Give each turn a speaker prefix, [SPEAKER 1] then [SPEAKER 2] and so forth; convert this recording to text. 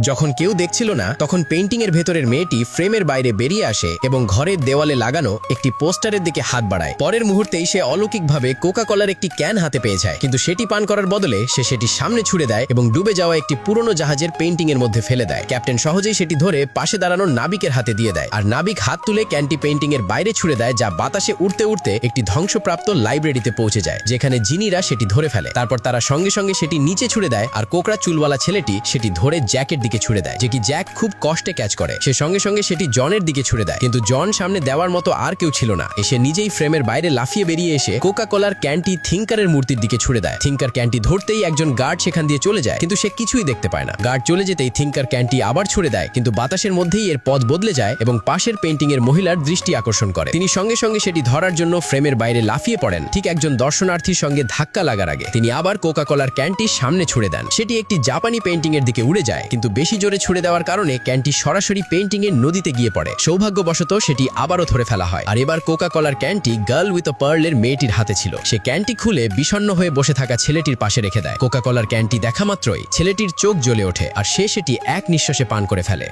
[SPEAKER 1] যখন কেউ দেখছিল না তখন পেইন্টিং এর ভেতরের মেয়েটি ফ্রেমের বাইরে বেরিয়ে আসে এবং ঘরের দেওয়ালে লাগানো একটি পোস্টারের দিকে হাত বাড়ায়। পরের মুহূর্তেই সে অলৌকিকভাবে কোকা কোলার একটি ক্যান হাতে পেয়ে যায়, কিন্তু সেটি পান করার বদলে সে সেটি সামনে ছুড়ে দেয় এবং ডুবে যাওয়া একটি পুরনো জাহাজের পেইন্টিং এর মধ্যে ফেলে দেয়। ক্যাপ্টেন সহজেই সেটি ধরে পাশে দাঁড়ানো নাবিকের হাতে দিয়ে দেয়, আর নাবিক হাত তুলে ক্যানটি পেইন্টিং এর বাইরে ছুড়ে দেয়, যা বাতাসে উড়তে উড়তে একটি ধ্বংসপ্রাপ্ত লাইব্রেরিতে পৌঁছে যায়, যেখানে জিনিরা সেটি ধরে ফেলে। তারপর তারা সঙ্গে সঙ্গে সেটি নিচে ছুড়ে দেয়, আর কোকড়া চুলওয়ালা ছেলেটি সেটি ধরে জ্যাকের দিকে ছুড়ে দেয়, যে কি জ্যাক খুব কষ্টে ক্যাচ করে। সে সঙ্গে সঙ্গে সেটি জনের দিকে ছুড়ে দেয়, কিন্তু জন সামনে দেওয়ার মতো আর কেউ ছিল না। এসে নিজেই ফ্রেমের বাইরে লাফিয়ে বেরিয়ে এসে কোকা কোলার ক্যানটি থিঙ্কারের মূর্তির দিকে ছুড়ে দেয়। থিঙ্কার ক্যানটি ধরতেই একজন গার্ড সেখান দিয়ে চলে যায়, কিন্তু সে কিছুই দেখতে পায় না। গার্ড চলে যেতেই থিঙ্কার ক্যানটি আবার ছুড়ে দেয়, কিন্তু বাতাসের মধ্যেই এর পথ বদলে যায় এবং পাশের পেইন্টিং এর মহিলার দৃষ্টি আকর্ষণ করে। তিনি সঙ্গে সঙ্গে সেটি ধরার জন্য ফ্রেমের বাইরে লাফিয়ে পড়েন। ঠিক একজন দর্শনার্থীর সঙ্গে ধাক্কা লাগার আগে তিনি আবার কোকা কোলার ক্যানটি সামনে ছুড়ে দেন। সেটি একটি জাপানি পেইন্টিং এর দিকে উড়ে যায়, কিন্তু বেশি জোরে ছুড়ে দেওয়ার কারণে ক্যানটি সরাসরি পেইন্টিং এর নদীতে গিয়ে পড়ে। সৌভাগ্যবশত সেটি আবারও ধরে ফেলা হয়, আর এবার কোকা কোলার ক্যানটি গার্ল উইথ আ পার্ল এর মেয়েটির হাতে ছিল। সে ক্যানটি খুলে বিষণ্ণ হয়ে বসে থাকা ছেলেটির পাশে রেখে দেয়। কোকা কোলার ক্যানটি দেখা মাত্রই ছেলেটির চোখ জ্বলে ওঠে, আর সে সেটি এক নিঃশ্বাসে পান করে ফেলে।